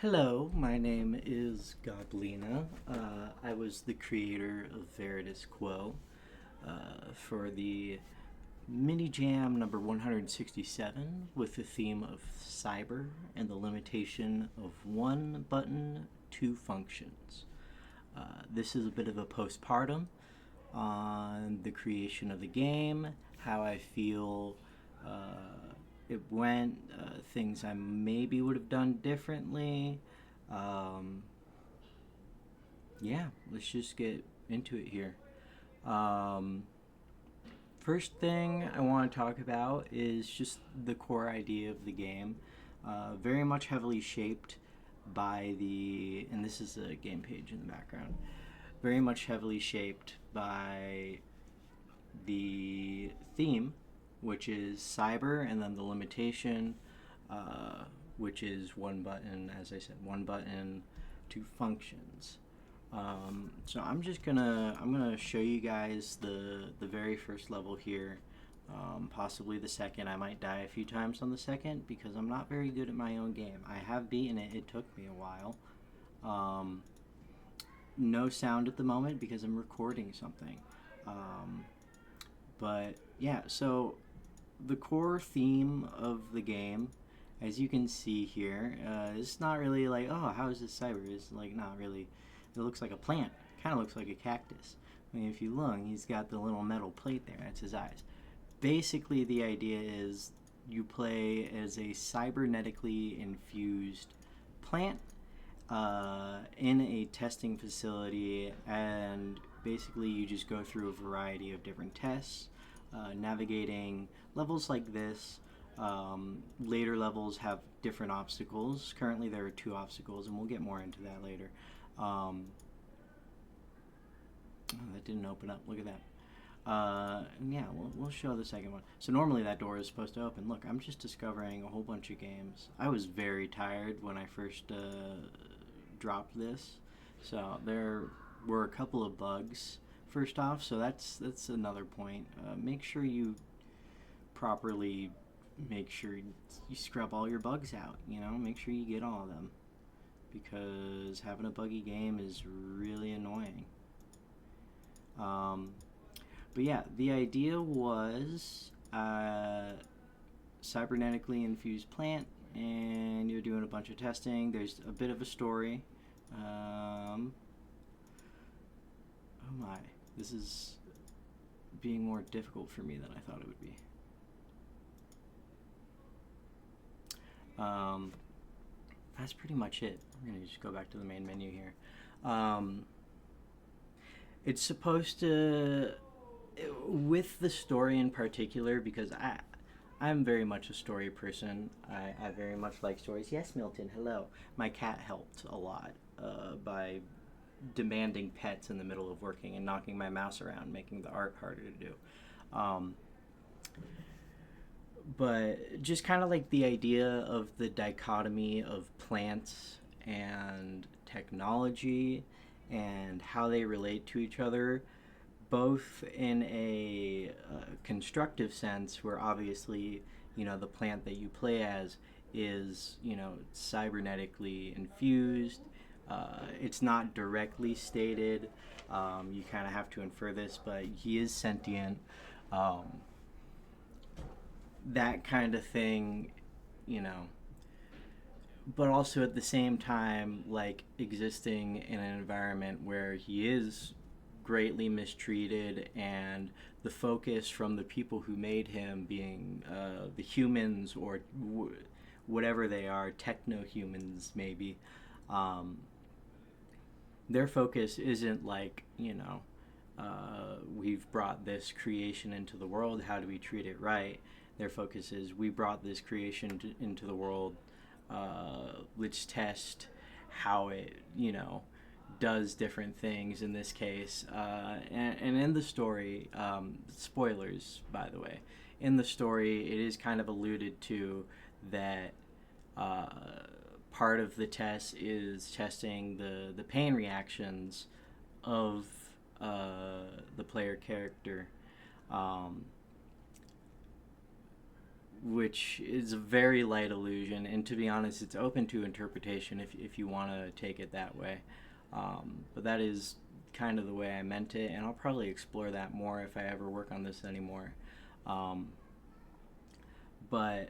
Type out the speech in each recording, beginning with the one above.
Hello, my name is Goblina. I was the creator of Veridis Quo for the mini jam number 167 with the theme of cyber and the limitation of one button, two functions. This is a bit of a postpartum on the creation of the game, how I feel it went, things I maybe would have done differently. Um, yeah, let's just get into it here. Um, First thing I want to talk about is just the core idea of the game. Very much heavily shaped by and this is a game page in the background, very much heavily shaped by the theme, which is cyber, and then the limitation, which is one button, as I said, one button, two functions. So I'm gonna show you guys the very first level here, possibly the second. I might die a few times on the second because I'm not very good at my own game. I have beaten it. It took me a while. Um, no sound at the moment because I'm recording something. Um, but yeah, so the core theme of the game, as you can see here, it's not really like, oh, how is this cyber? It's like not really. It looks like a plant. Kind of looks like a cactus. I mean, if you look, he's got the little metal plate there. That's his eyes. Basically, the idea is you play as a cybernetically infused plant in a testing facility, and basically you just go through a variety of different tests, navigating levels like this. Later levels have different obstacles. Currently, there are two obstacles, and we'll get more into that later. Oh, that didn't open up. Look at that. Yeah, we'll show the second one. So normally that door is supposed to open. Look, I'm just discovering a whole bunch of games. I was very tired when I first dropped this, so there were a couple of bugs. First off, so that's another point. Make sure you properly make sure you scrub all your bugs out. You know, make sure you get all of them because having a buggy game is really annoying. Um, but yeah, the idea was cybernetically infused plant, and you're doing a bunch of testing. There's a bit of a story. Oh my, this is being more difficult for me than I thought it would be. Um, that's pretty much it. I'm going to just go back to the main menu here. Um, it's supposed to, with the story in particular, because I'm very much a story person. I very much like stories. Yes, Milton, hello. My cat helped a lot by demanding pets in the middle of working and knocking my mouse around, making the art harder to do. Um, but just kind of like the idea of the dichotomy of plants and technology and how they relate to each other, both in a constructive sense, where obviously, the plant that you play as is, cybernetically infused. It's not directly stated. You kind of have to infer this, but he is sentient. Um, that kind of thing, you know. But also at the same time, like existing in an environment where he is greatly mistreated, and the focus from the people who made him being the humans, or whatever they are, techno humans maybe, um, their focus isn't like, we've brought this creation into the world, how do we treat it right? Their focus is, we brought this creation into the world, let's test how it, does different things in this case. And in the story, spoilers, by the way, in the story, it is kind of alluded to that uh, part of the test is testing the pain reactions of the player character. Um, which is a very light illusion, and to be honest, it's open to interpretation if you want to take it that way. But that is kind of the way I meant it, and I'll probably explore that more if I ever work on this anymore. Um, but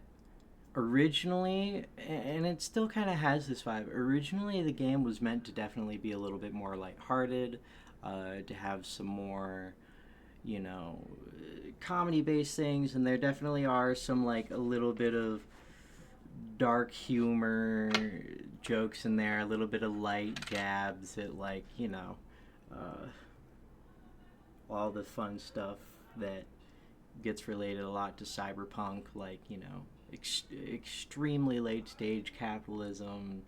originally, and it still kind of has this vibe, originally the game was meant to definitely be a little bit more lighthearted, to have some more, you know, comedy based things, and there definitely are some, like, a little bit of dark humor jokes in there, a little bit of light jabs at, like, uh, all the fun stuff that gets related a lot to cyberpunk, like, extremely late stage capitalism,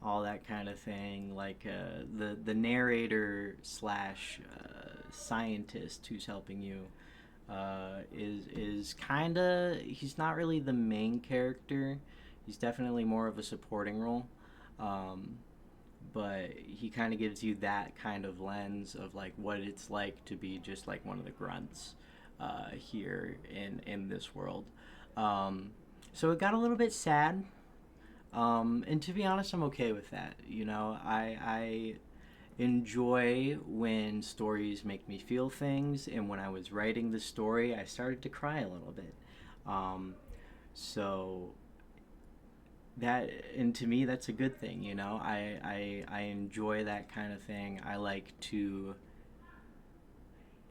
all that kind of thing. Like, the narrator slash scientist who's helping you is kind of, he's not really the main character. He's definitely more of a supporting role. Um, but he kind of gives you that kind of lens of, like, what it's like to be just like one of the grunts here in this world. Um, so it got a little bit sad, and to be honest, I'm okay with that. I enjoy when stories make me feel things, and when I was writing the story, I started to cry a little bit. Um, so that, and to me, that's a good thing. I enjoy that kind of thing. I like to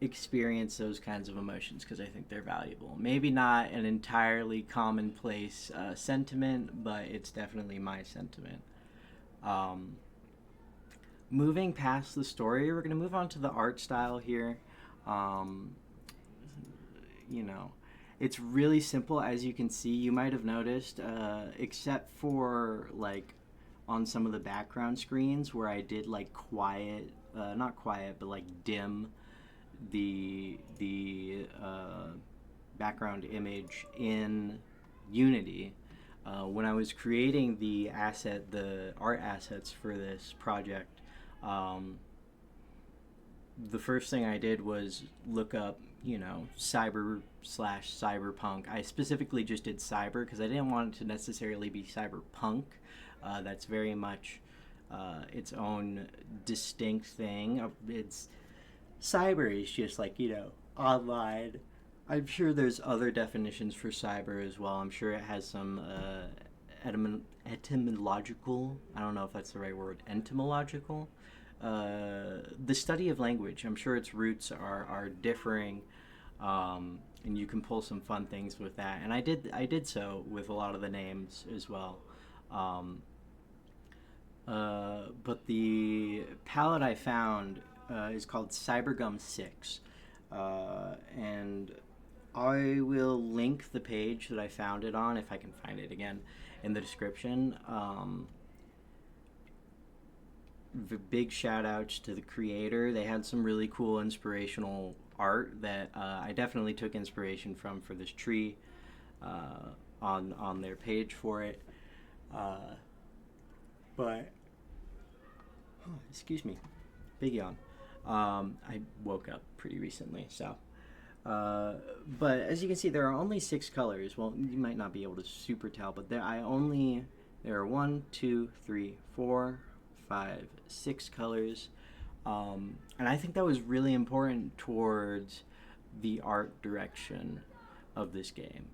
experience those kinds of emotions because I think they're valuable. Maybe not an entirely commonplace sentiment, but it's definitely my sentiment. Um, Moving past the story, we're going to move on to the art style here. Um, you know, it's really simple, as you can see. You might have noticed, except for, like, on some of the background screens where I did, like, quiet, not quiet, but, like, dim the background image in Unity. When I was creating the art assets for this project, um, the first thing I did was look up, cyber slash cyberpunk. I specifically just did cyber because I didn't want it to necessarily be cyberpunk. That's very much its own distinct thing. It's cyber is just like, online. I'm sure there's other definitions for cyber as well. I'm sure it has some etymological, I don't know if that's the right word, entomological, the study of language. I'm sure its roots are differing, and you can pull some fun things with that. And I did so with a lot of the names as well. Um, but the palette I found is called Cybergum 6. And I will link the page that I found it on, if I can find it again, in the description. Big shout outs to the creator. They had some really cool inspirational art that I definitely took inspiration from for this tree on their page for it. But excuse me, big yawn. I woke up pretty recently, so. But as you can see, there are only 6 colors. Well, you might not be able to super tell, but there are 1, 2, 3, 4, 5, 6 colors. And I think that was really important towards the art direction of this game.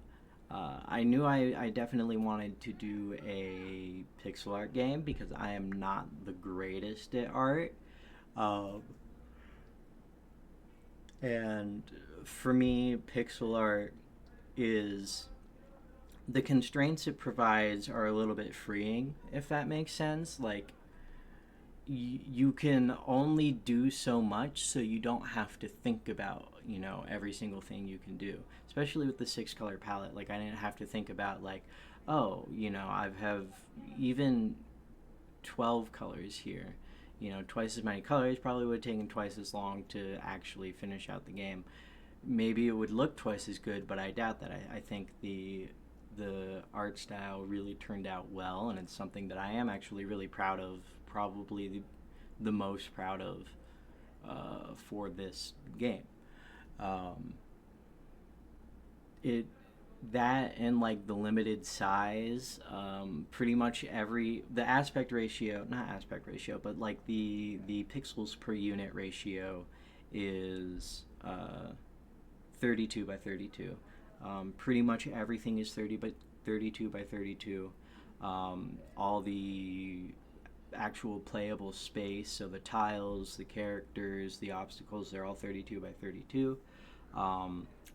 I knew I definitely wanted to do a pixel art game because I am not the greatest at art. Um, and for me, pixel art is, the constraints it provides are a little bit freeing, if that makes sense. Like, you can only do so much, so you don't have to think about, every single thing you can do, especially with the 6 color palette. Like, I didn't have to think about, like, oh, I have even 12 colors here. Twice as many colors probably would have taken twice as long to actually finish out the game. Maybe it would look twice as good, but I doubt that. I think the art style really turned out well, and it's something that I am actually really proud of, probably the most proud of for this game. Um, it that and like the limited size, pretty much the aspect ratio, not aspect ratio, but like the pixels per unit ratio is 32 by 32. Pretty much everything is 32 by 32. All the actual playable space, so the tiles, the characters, the obstacles, they're all 32 by 32.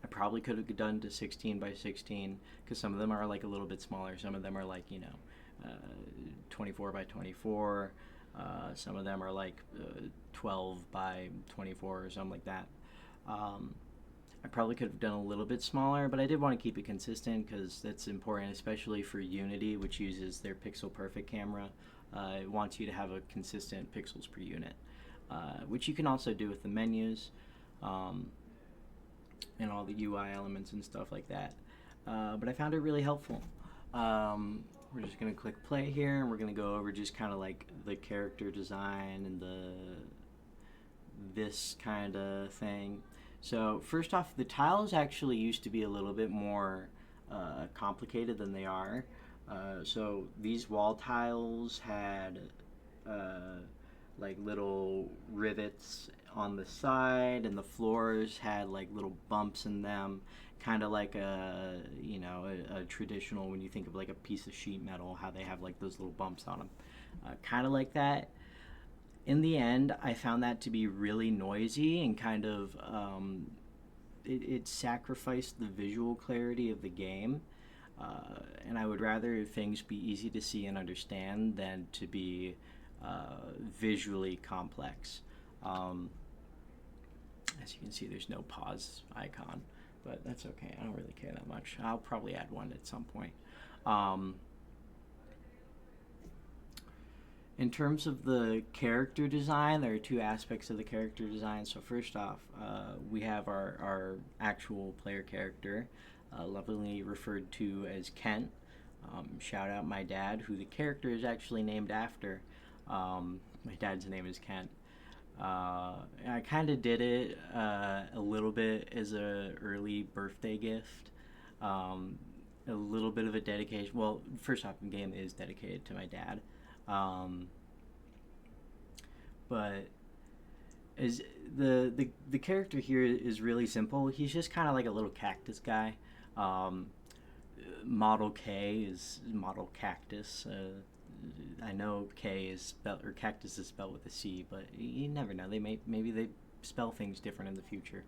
I probably could have done to 16 by 16 because some of them are like a little bit smaller. Some of them are like, 24 by 24. Some of them are like 12 by 24 or something like that. I probably could have done a little bit smaller, but I did want to keep it consistent because that's important, especially for Unity, which uses their pixel perfect camera. It wants you to have a consistent pixels per unit, which you can also do with the menus. And all the UI elements and stuff like that. But I found it really helpful. We're just going to click play here, and we're going to go over just kind of like the character design and this kind of thing. So first off, the tiles actually used to be a little bit more complicated than they are. So these wall tiles had like little rivets on the side, and the floors had like little bumps in them, kind of like a traditional, when you think of like a piece of sheet metal, how they have like those little bumps on them, kind of like that. In the end, I found that to be really noisy and kind of it sacrificed the visual clarity of the game. And I would rather things be easy to see and understand than to be visually complex. As you can see, there's no pause icon, but that's okay. I don't really care that much. I'll probably add one at some point. In terms of the character design, there are two aspects of the character design. So first off, we have our actual player character, lovingly referred to as Kent. Shout out my dad, who the character is actually named after. My dad's name is Kent. I kind of did it a little bit as a early birthday gift. A little bit of a dedication. Well, first off, the game is dedicated to my dad. But as the character here is really simple. He's just kind of like a little cactus guy. Model K is model cactus. I know K is spelled, or cactus is spelled with a C, but you never know. Maybe they spell things different in the future.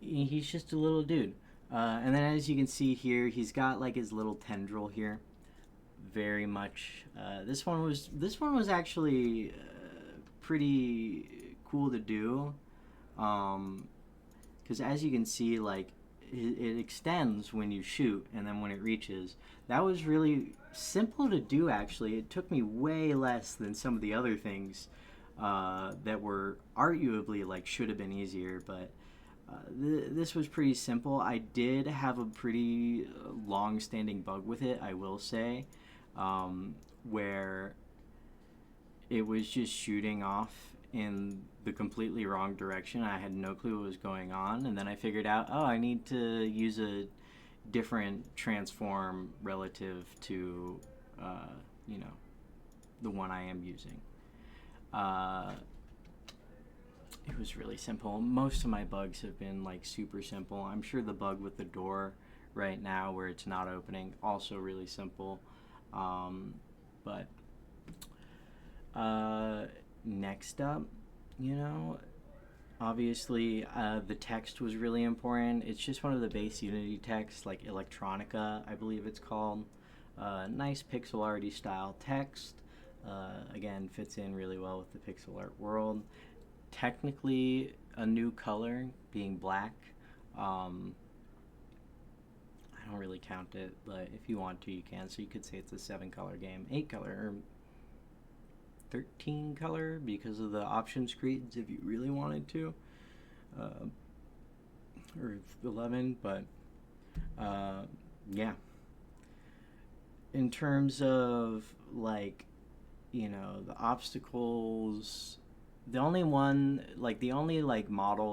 He's just a little dude. And then as you can see here, he's got like his little tendril here. Very much. This one was actually pretty cool to do, because as you can see, like it extends when you shoot, and then when it reaches. That was really simple to do. Actually, it took me way less than some of the other things that were arguably like should have been easier, but. This was pretty simple. I did have a pretty long-standing bug with it, I will say, where it was just shooting off in the completely wrong direction. I had no clue what was going on, and then I figured out, oh, I need to use a different transform relative to, the one I am using. It was really simple. Most of my bugs have been like super simple. I'm sure the bug with the door right now where it's not opening, also really simple. But next up, obviously the text was really important. It's just one of the base Unity texts, like Electronica, I believe it's called. Nice pixel arty style text. Again, fits in really well with the pixel art world. Technically a new color, being black. I don't really count it, but if you want to, you can. So you could say it's a 7-color game, 8-color, or 13-color because of the option screens if you really wanted to, or 11. But yeah. In terms of like, the obstacles. The only model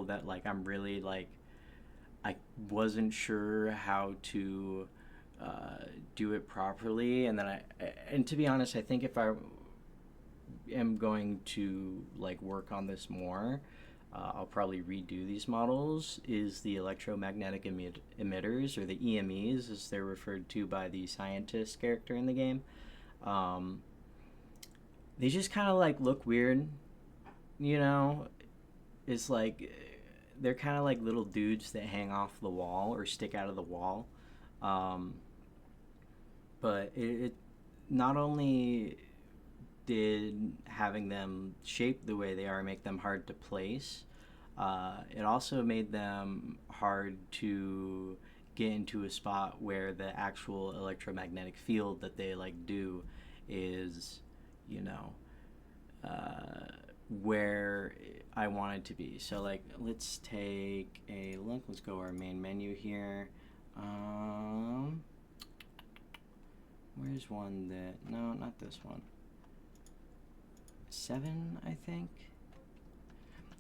that like I'm really like I wasn't sure how to do it properly, and then and to be honest, I think if I am going to like work on this more, I'll probably redo these models. Is the electromagnetic emitters, or the EMEs, as they're referred to by the scientist character in the game. Um, they just kind of like look weird, you know. It's like they're kind of like little dudes that hang off the wall or stick out of the wall. Um, but it not only did having them shaped the way they are make them hard to place, it also made them hard to get into a spot where the actual electromagnetic field that they like do is, you know, where I want it to be. So like, let's take a look. Let's go our main menu here. Where's one that, no, not this one. 7, I think.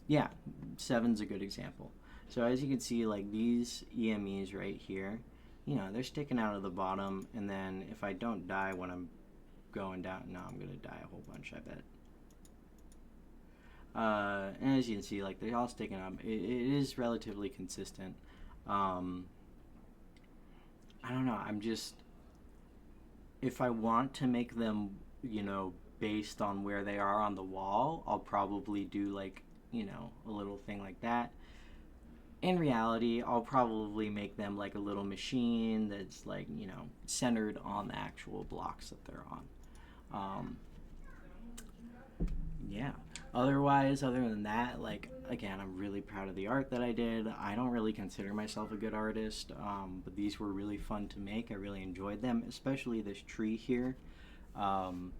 Yeah, 7's a good example. So as you can see, like these EMEs right here, you know, they're sticking out of the bottom, and then if I don't die when I'm going down, no, I'm gonna die a whole bunch, I bet. And as you can see, like they're all sticking up. It is relatively consistent. I don't know. I'm just, if I want to make them, you know, based on where they are on the wall, I'll probably do like, you know, a little thing like that. In reality, I'll probably make them like a little machine that's like, you know, centered on the actual blocks that they're on. Yeah. Otherwise, other than that, like, again, I'm really proud of the art that I did. I don't really consider myself a good artist, but these were really fun to make. I really enjoyed them, especially this tree here. Um,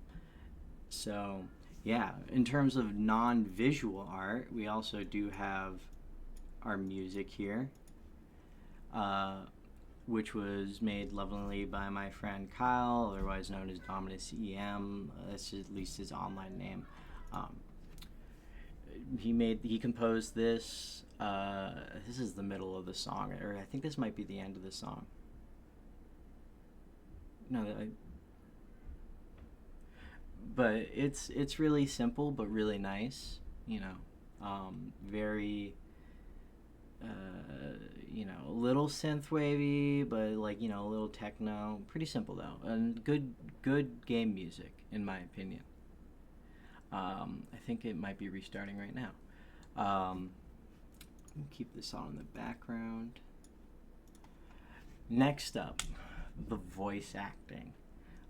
so, yeah, in terms of non-visual art, we also do have our music here, uh, which was made lovingly by my friend Kyle, otherwise known as Dominus EM. That's at least his online name. Um, he composed this. This is the middle of the song, or I think this might be the end of the song. No, but it's really simple but really nice. You know, very you know, a little synth wavy, but like, you know, a little techno. Pretty simple though, and good game music in my opinion. I think it might be restarting right now. Keep this on in the background. Next up, the voice acting.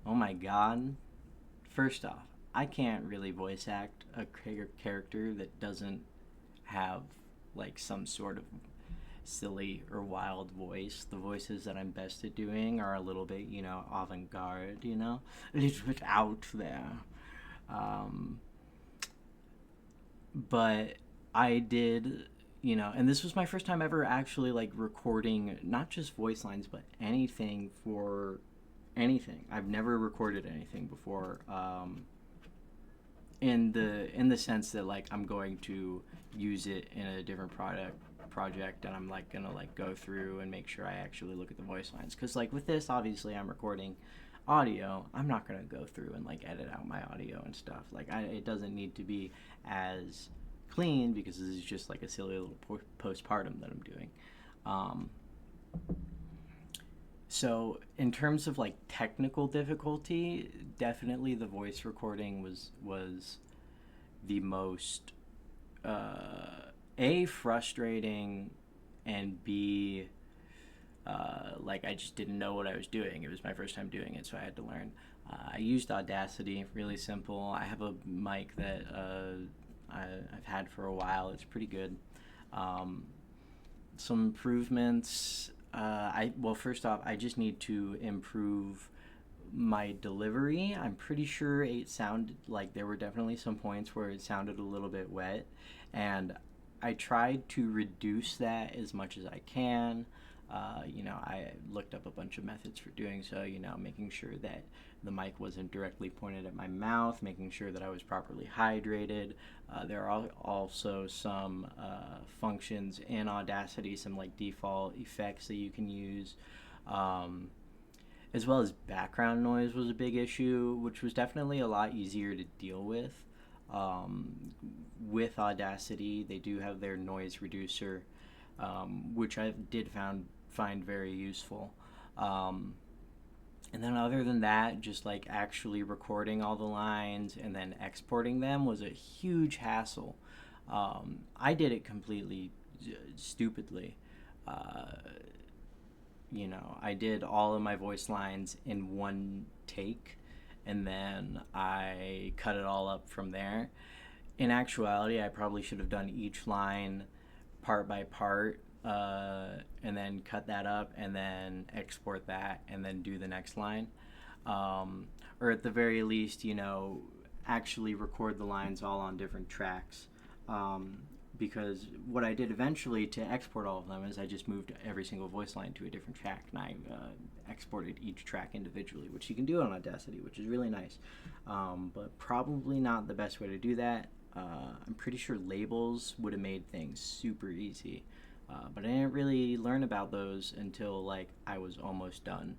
Oh my god. First off, I can't really voice act a character that doesn't have like some sort of silly or wild voice. The voices that I'm best at doing are a little bit, you know, avant-garde, you know, a little bit out there. Um, but I did, you know, and this was my first time ever actually like recording not just voice lines, but anything for anything. I've never recorded anything before. In the sense that like I'm going to use it in a different project, and I'm like gonna like go through and make sure I actually look at the voice lines, because like with this obviously I'm recording audio. I'm not gonna go through and like edit out my audio and stuff. Like it doesn't need to be as clean, because this is just like a silly little postpartum that I'm doing. um, so in terms of like technical difficulty, definitely the voice recording was the most a frustrating, and b like I just didn't know what I was doing. It was my first time doing it, so I had to learn. I used Audacity, really simple. I have a mic that I've had for a while. It's pretty good. Some improvements. Well, first off, I just need to improve my delivery. I'm pretty sure it sounded like there were definitely some points where it sounded a little bit wet, and I tried to reduce that as much as I can. I looked up a bunch of methods for doing so, making sure that the mic wasn't directly pointed at my mouth, making sure that I was properly hydrated. There are also some functions in Audacity, some like default effects that you can use. As well as background noise was a big issue, which was definitely a lot easier to deal with. With Audacity, they do have their noise reducer, which I did find very useful. And then other than that, just like actually recording all the lines and then exporting them was a huge hassle. I did it completely stupidly. Uh, I did all of my voice lines in one take, and then I cut it all up from there. In actuality, I probably should have done each line part by part, and then cut that up, and then export that, and then do the next line. Or at the very least, actually record the lines all on different tracks. Because what I did eventually to export all of them is I just moved every single voice line to a different track, and I exported each track individually, which you can do on Audacity, which is really nice. But probably not the best way to do that. I'm pretty sure labels would have made things super easy. But I didn't really learn about those until like I was almost done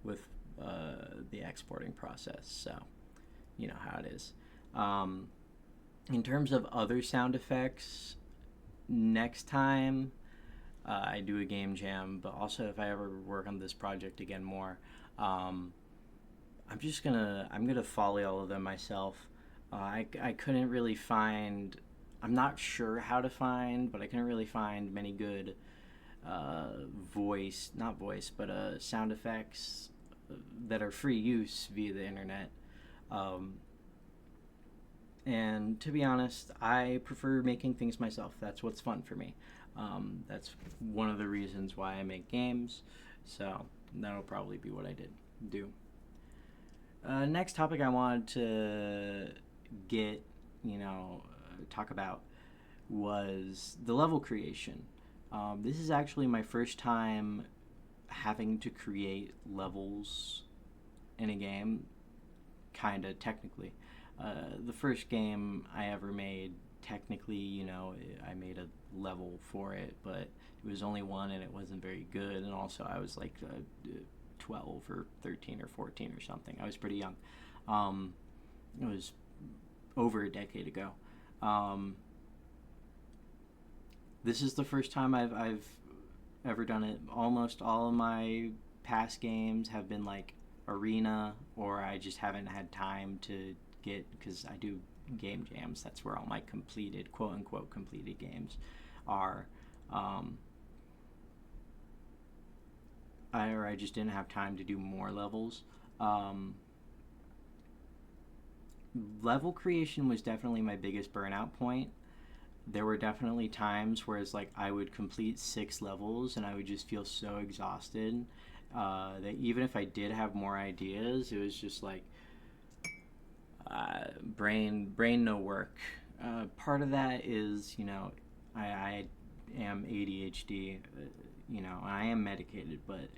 with the exporting process. So, you know how it is. In terms of other sound effects, next time I do a game jam, but also if I ever work on this project again more, I'm gonna follow all of them myself. I couldn't really find. I'm not sure how to find, but I couldn't really find many good sound effects that are free use via the internet. And to be honest, I prefer making things myself. That's what's fun for me. That's one of the reasons why I make games. So that'll probably be what I do. Next topic I wanted to talk about was the level creation. This is actually my first time having to create levels in a game, kind of technically. The first game I ever made, technically, I made a level for it, but it was only one and it wasn't very good. And also, I was like 12 or 13 or 14 or something. I was pretty young. It was over a decade ago. This is the first time I've ever done it. Almost all of my past games have been like arena, or I just haven't had time to get, because I do game jams. That's where all my completed, quote unquote, completed games are. I just didn't have time to do more levels. Level creation was definitely my biggest burnout point. There were definitely times where it's like I would complete 6 levels and I would just feel so exhausted that even if I did have more ideas, it was just like brain no work. Part of that is, I am ADHD, and I am medicated, but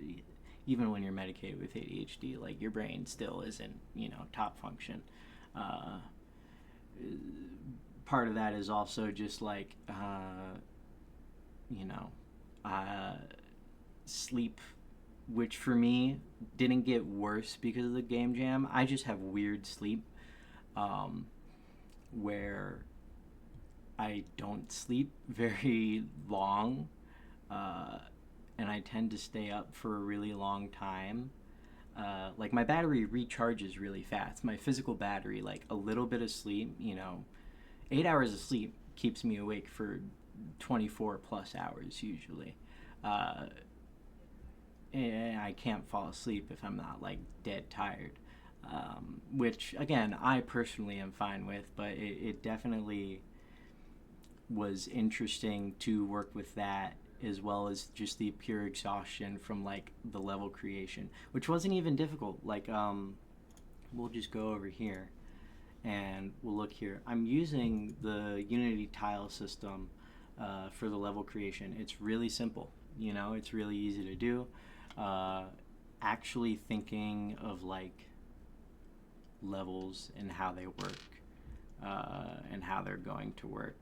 even when you're medicated with ADHD, like your brain still isn't, top function. Part of that is also just like, sleep, which for me didn't get worse because of the game jam. I just have weird sleep, where I don't sleep very long, and I tend to stay up for a really long time. Like my battery recharges really fast. My physical battery, like a little bit of sleep, 8 hours of sleep keeps me awake for 24 plus hours usually. And I can't fall asleep if I'm not like dead tired. Which again, I personally am fine with, but it definitely was interesting to work with that, as well as just the pure exhaustion from like the level creation, which wasn't even difficult. Like, we'll just go over here and we'll look here. I'm using the Unity tile system for the level creation. It's really simple. You know, it's really easy to do. Uh, Actually thinking of like levels and how they work, and how they're going to work,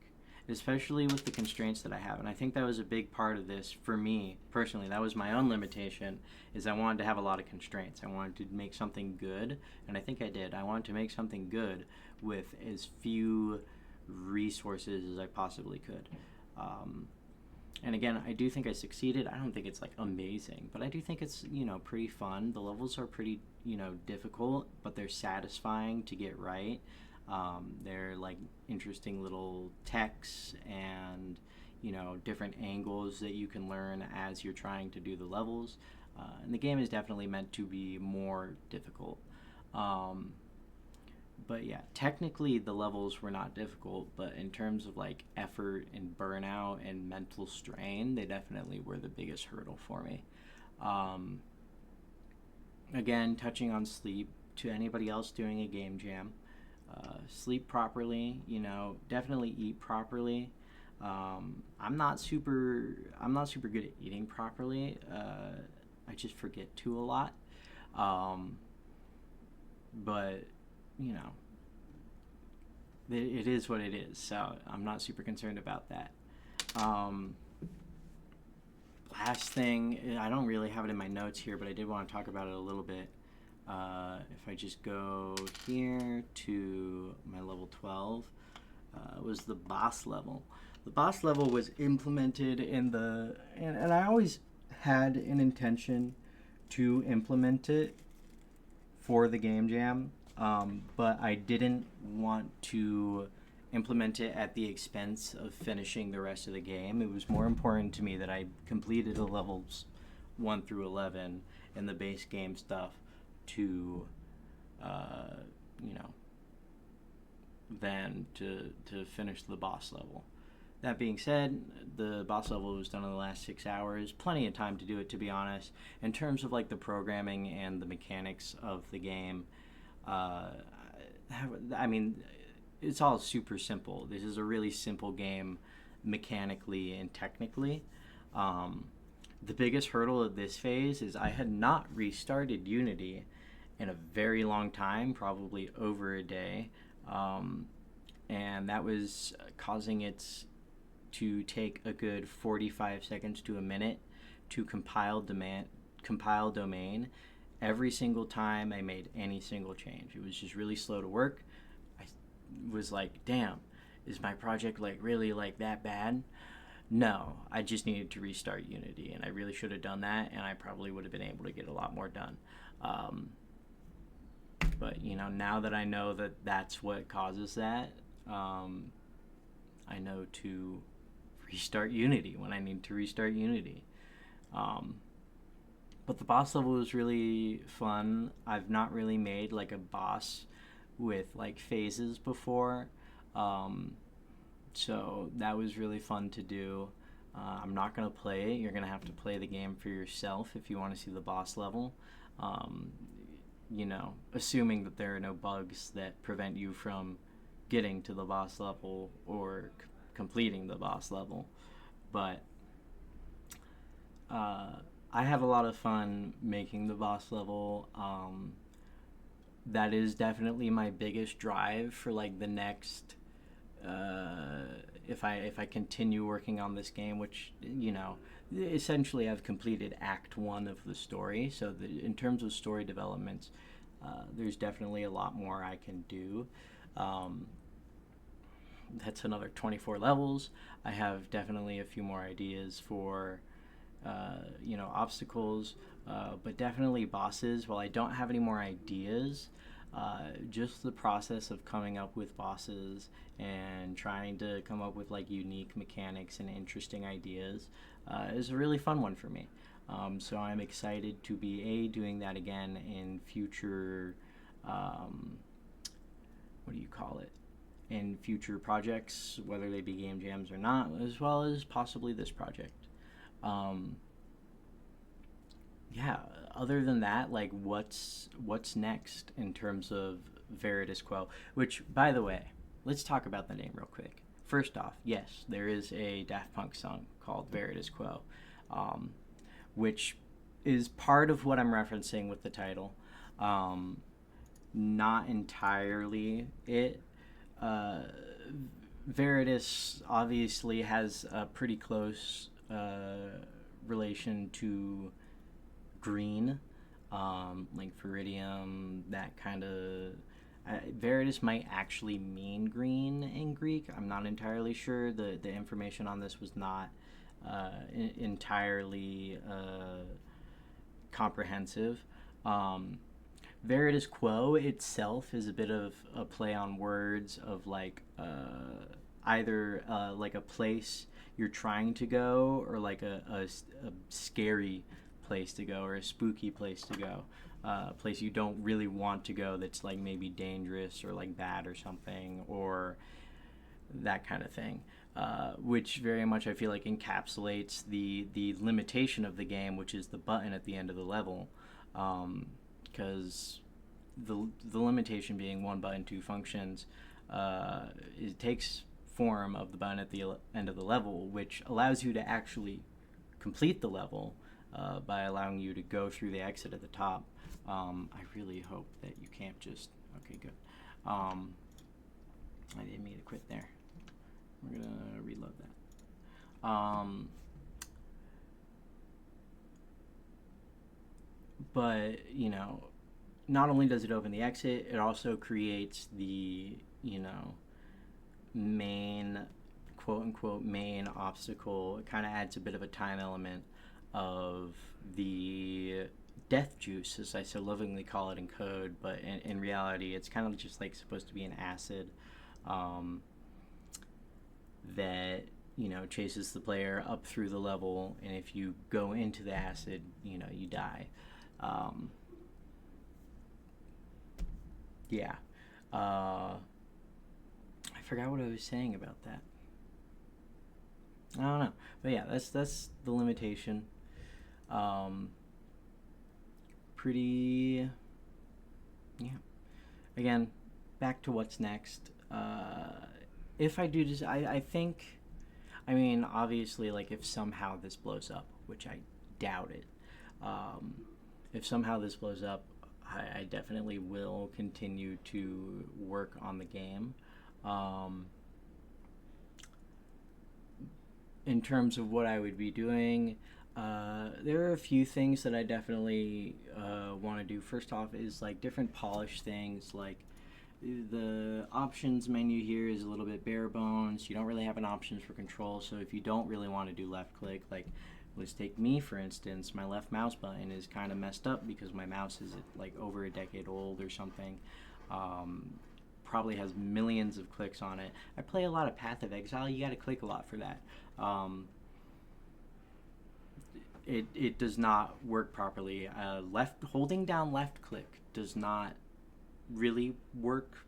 especially with the constraints that I have. And I think that was a big part of this for me personally. That was my own limitation, is I wanted to have a lot of constraints. I wanted to make something good, and I think I did. I wanted to make something good with as few resources as I possibly could. And again, I do think I succeeded. I don't think it's like amazing, but I do think it's, pretty fun. The levels are pretty, difficult, but they're satisfying to get right. They're like interesting little texts and, different angles that you can learn as you're trying to do the levels. And the game is definitely meant to be more difficult. But yeah, technically the levels were not difficult, but in terms of like effort and burnout and mental strain, they definitely were the biggest hurdle for me. Um, Again, touching on sleep, to anybody else doing a game jam, sleep properly. Definitely eat properly. I'm not super good at eating properly. I just forget to a lot. Um, but you know, it is what it is. So I'm not super concerned about that. Um, Last thing, I don't really have it in my notes here, but I did want to talk about it a little bit. If I just go here to my level 12, was the boss level. The boss level was implemented and I always had an intention to implement it for the game jam, but I didn't want to implement it at the expense of finishing the rest of the game. It was more important to me that I completed the levels 1 through 11 and the base game stuff to, uh, you know, than to finish the boss level. That being said, the boss level was done in the last 6 hours. Plenty of time to do it, to be honest. In terms of like the programming and the mechanics of the game, uh, I mean, it's all super simple. This is a really simple game mechanically and technically. Um, the biggest hurdle of this phase is I had not restarted Unity in a very long time, probably over a day. And that was causing it to take a good 45 seconds to a minute to compile domain every single time I made any single change. It was just really slow to work. I was like, damn, is my project like really like that bad? No, I just needed to restart Unity, and I really should have done that, and I probably would have been able to get a lot more done. But now that I know that that's what causes that, I know to restart Unity when I need to restart Unity. But the boss level was really fun. I've not really made like a boss with like phases before, so that was really fun to do. I'm not going to play it. You're going to have to play the game for yourself if you want to see the boss level. Um, Assuming that there are no bugs that prevent you from getting to the boss level or completing the boss level. But I had a lot of fun making the boss level. That is definitely my biggest drive for like the next. If I continue working on this game, which essentially I've completed Act 1 of the story. So in terms of story developments, there's definitely a lot more I can do. That's another 24 levels. I have definitely a few more ideas for obstacles, but definitely bosses. While I don't have any more ideas, just the process of coming up with bosses and trying to come up with like unique mechanics and interesting ideas is a really fun one for me. So I'm excited to be doing that again in future. What do you call it? In future projects, whether they be game jams or not, as well as possibly this project. Um, yeah. Other than that, like what's next in terms of Veridis Quo? Which, by the way, let's talk about the name real quick. First off, yes, there is a Daft Punk song called Veridis Quo. um, which is part of what I'm referencing with the title. Um, Not entirely it. Uh, Veridis obviously has a pretty close relation to green, like Viridium, that kind of. Veridis might actually mean green in Greek. I'm not entirely sure. The information on this was not entirely comprehensive. Um, Veridis Quo itself is a bit of a play on words of like either like a place you're trying to go or like a scary place to go or a spooky place to go. A place you don't really want to go that's like maybe dangerous or like bad or something or that kind of thing. Which very much I feel like encapsulates the limitation of the game, which is the button at the end of the level. Because the limitation being one button, two functions, it takes form of the button at the end of the level, which allows you to actually complete the level by allowing you to go through the exit at the top. I really hope that you can't just. Okay, good. I didn't mean to quit there. We're gonna reload that. But not only does it open the exit, it also creates the main quote unquote main obstacle. It kind of adds a bit of a time element of the death juice, as I so lovingly call it in code, but in reality it's kind of just like supposed to be an acid that chases the player up through the level, and if you go into the acid, you die. um, yeah. I forgot what I was saying about that. I don't know, but yeah, that's the limitation. um, Pretty, yeah. Again, back to what's next. If I do this, I think, I mean, obviously, like, if somehow this blows up, which I doubt it, um, if somehow this blows up, I definitely will continue to work on the game. Um, in terms of what I would be doing, there are a few things that I definitely want to do. First off, is like different polish things. Like the options menu here is a little bit bare bones. You don't really have an options for control. So if you don't really want to do left click, like let's take me for instance, my left mouse button is kind of messed up because my mouse is like over a decade old or something. Probably has millions of clicks on it. I play a lot of Path of Exile. You got to click a lot for that. It does not work properly. Left holding down left click does not really work.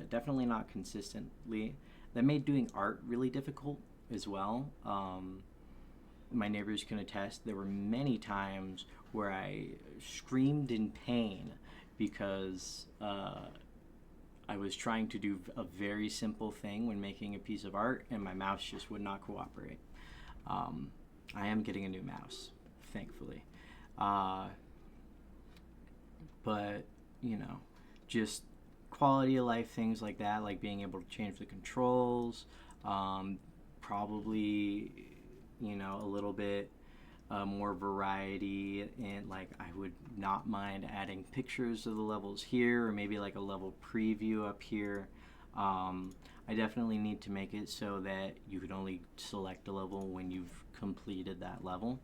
Definitely not consistently. That made doing art really difficult as well. My neighbors can attest. There were many times where I screamed in pain because I was trying to do a very simple thing when making a piece of art, and my mouse just would not cooperate. I am getting a new mouse, thankfully. But, just quality of life things like that, like being able to change the controls, probably, a little bit more variety, and like I would not mind adding pictures of the levels here, or maybe like a level preview up here. I definitely need to make it so that you could only select a level when you've completed that level.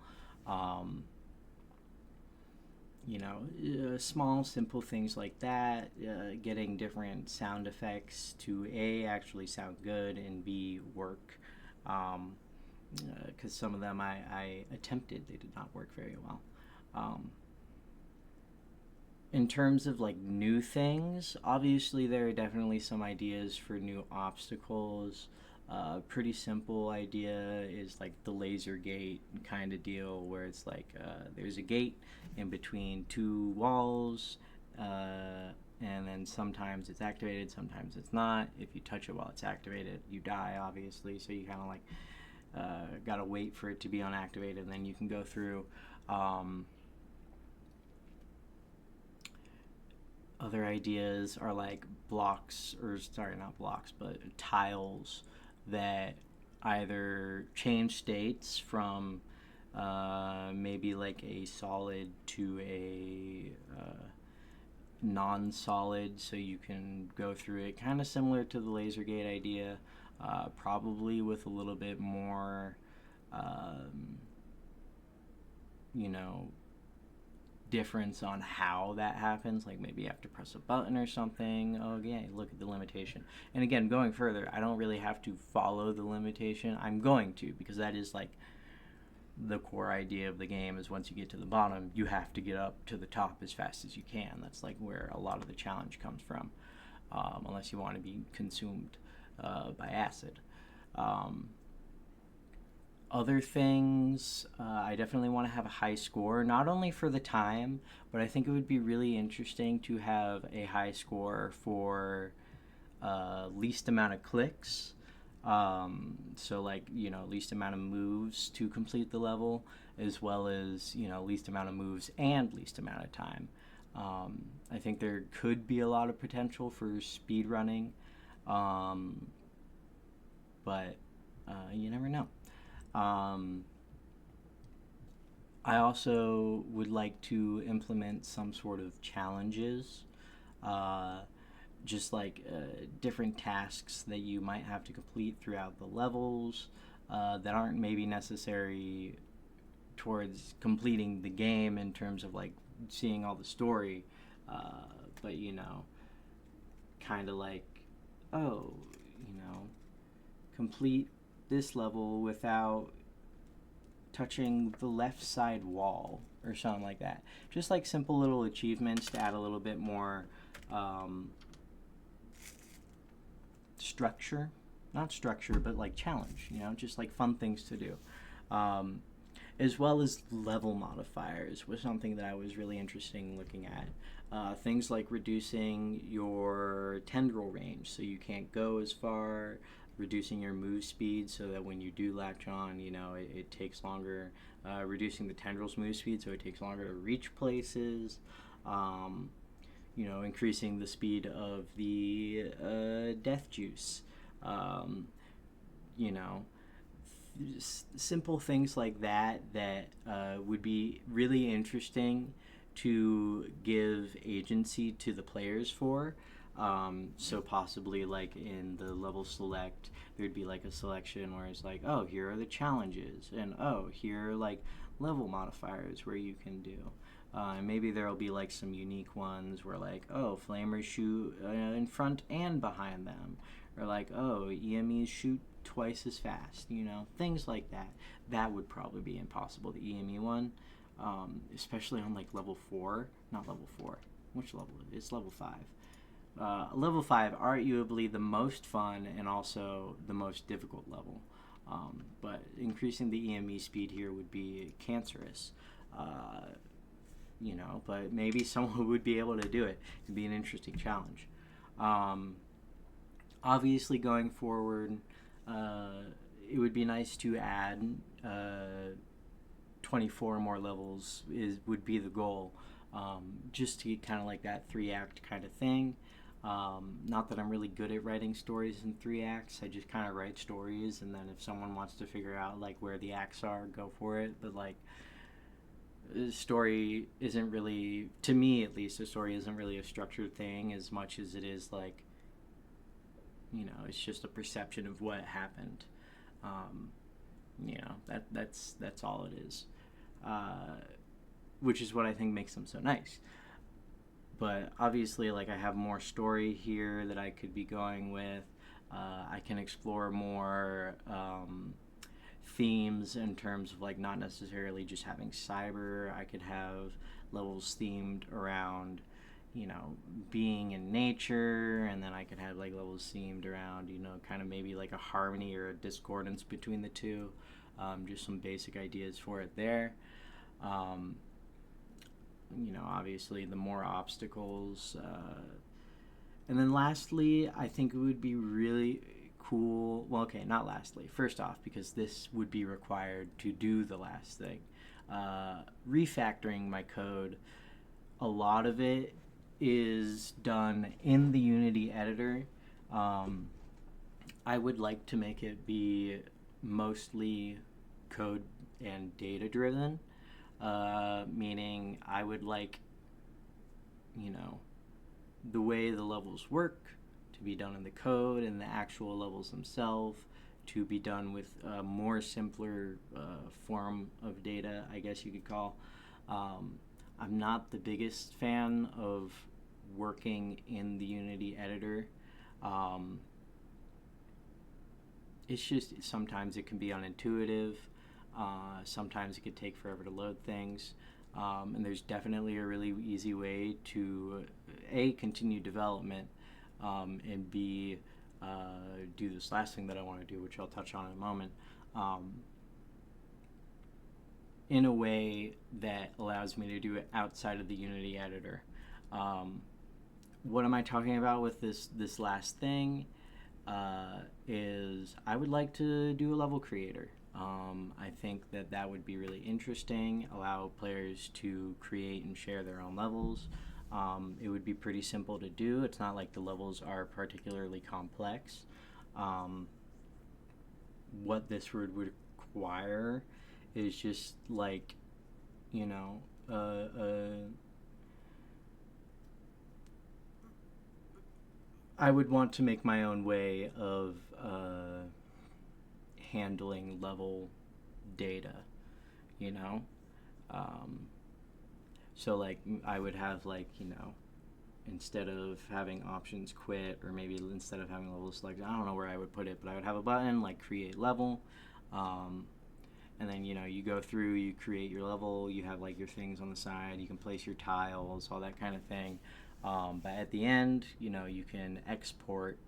Small, simple things like that. Getting different sound effects to A, actually sound good, and B, work. Because some of them I attempted, they did not work very well. In terms of like new things, obviously there are definitely some ideas for new obstacles. Pretty simple idea is like the laser gate kind of deal, where it's like there's a gate in between two walls, and then sometimes it's activated, sometimes it's not. If you touch it while it's activated, you die, obviously. So you kind of like Got to wait for it to be unactivated, and then you can go through. Other ideas are like blocks, or sorry, not blocks, but tiles that either change states from maybe like a solid to a non-solid, so you can go through it kind of similar to the laser gate idea, probably with a little bit more you know, difference on how that happens. Like maybe you have to press a button or something. Oh yeah, look at the limitation. And again, going further, I don't really have to follow the limitation. I'm going to, because that is like the core idea of the game, is once you get to the bottom, you have to get up to the top as fast as you can. That's like where a lot of the challenge comes from, unless you want to be consumed by acid. Other things, I definitely want to have a high score, not only for the time, but I think it would be really interesting to have a high score for least amount of clicks. So like, least amount of moves to complete the level, as well as, least amount of moves and least amount of time. I think there could be a lot of potential for speed running, but you never know. I also would like to implement some sort of challenges, just like different tasks that you might have to complete throughout the levels that aren't maybe necessary towards completing the game in terms of like seeing all the story, but kind of like, oh, complete this level without touching the left side wall or something like that. Just like simple little achievements to add a little bit more structure. Not structure, but like challenge, just like fun things to do. As well as level modifiers was something that I was really interested in looking at. Things like reducing your tendril range so you can't go as far, reducing your move speed so that when you do latch on, it takes longer, reducing the tendril's move speed so it takes longer to reach places, increasing the speed of the death juice, simple things like that would be really interesting to give agency to the players for. So possibly like in the level select, there'd be like a selection where it's like, oh, here are the challenges, and oh, here are like level modifiers where you can do. And maybe there'll be like some unique ones where like, oh, flamers shoot in front and behind them, or like, oh, EMEs shoot twice as fast, things like that. That would probably be impossible, the EME one, especially on like level 4, not level 4, which level? It's level 5. Level 5, arguably the most fun and also the most difficult level. But increasing the EME speed here would be cancerous. But maybe someone would be able to do it. It'd be an interesting challenge. Obviously, going forward, it would be nice to add 24 more levels would be the goal, just to get kind of like that 3-act kind of thing. Not that I'm really good at writing stories in 3 acts. I just kind of write stories, and then if someone wants to figure out like where the acts are, go for it. But like, the story isn't really, to me at least, a story isn't really a structured thing as much as it is like, it's just a perception of what happened. That's all it is, which is what I think makes them so nice. But obviously, like, I have more story here that I could be going with. I can explore more themes in terms of like not necessarily just having cyber. I could have levels themed around being in nature, and then I could have like levels themed around kind of maybe like a harmony or a discordance between the two. Just some basic ideas for it there. Obviously the more obstacles, and then lastly, I think it would be really cool. Well, okay, not lastly. First off, because this would be required to do the last thing, refactoring my code. A lot of it is done in the Unity editor. I would like to make it be mostly code and data driven, meaning I would like, the way the levels work to be done in the code and the actual levels themselves to be done with a more simpler form of data, I guess you could call. I'm not the biggest fan of working in the Unity editor. It's just sometimes it can be unintuitive. Sometimes it could take forever to load things. And there's definitely a really easy way to A, continue development, and B, do this last thing that I want to do, which I'll touch on in a moment, in a way that allows me to do it outside of the Unity editor. What am I talking about with this last thing? Is I would like to do a level creator. I think that would be really interesting, allow players to create and share their own levels. It would be pretty simple to do. It's not like the levels are particularly complex. What this would require is just like, I would want to make my own way of handling level data, so like I would have like, instead of having options quit, or maybe instead of having level select, I don't know where I would put it, but I would have a button like create level, and then you go through, you create your level, you have like your things on the side, you can place your tiles, all that kind of thing. But at the end, you can export,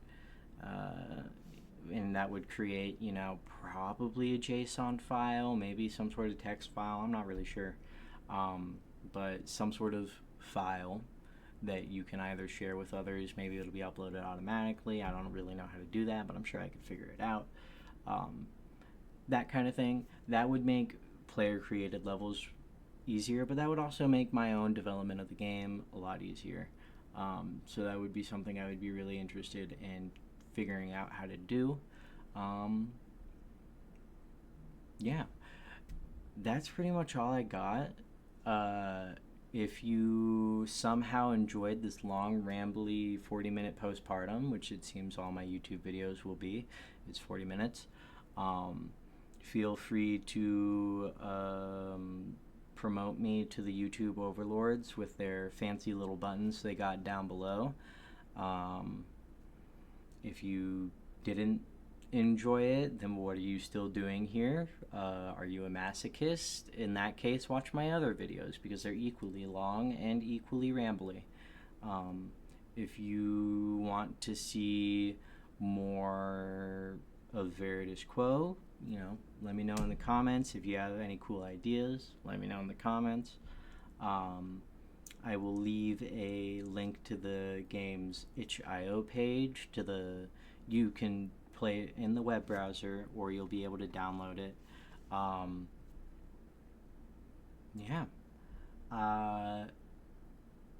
and that would create, probably a JSON file, maybe some sort of text file, I'm not really sure, but some sort of file that you can either share with others. Maybe it'll be uploaded automatically. I don't really know how to do that, but I'm sure I could figure it out. That kind of thing. That would make player-created levels easier, but that would also make my own development of the game a lot easier. So that would be something I would be really interested in figuring out how to do. Yeah, that's pretty much all I got. If you somehow enjoyed this long, rambly 40-minute postpartum, which it seems all my YouTube videos will be, it's 40 minutes, feel free to promote me to the YouTube overlords with their fancy little buttons they got down below. If you didn't enjoy it, then what are you still doing here? Are you a masochist? In that case, watch my other videos because they're equally long and equally rambly. If you want to see more of Veridis Quo, let me know in the comments. If you have any cool ideas, let me know in the comments. I will leave a link to the game's itch.io page. You can play it in the web browser, or you'll be able to download it.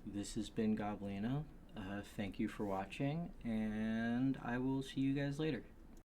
This has been Goblino. Thank you for watching, and I will see you guys later.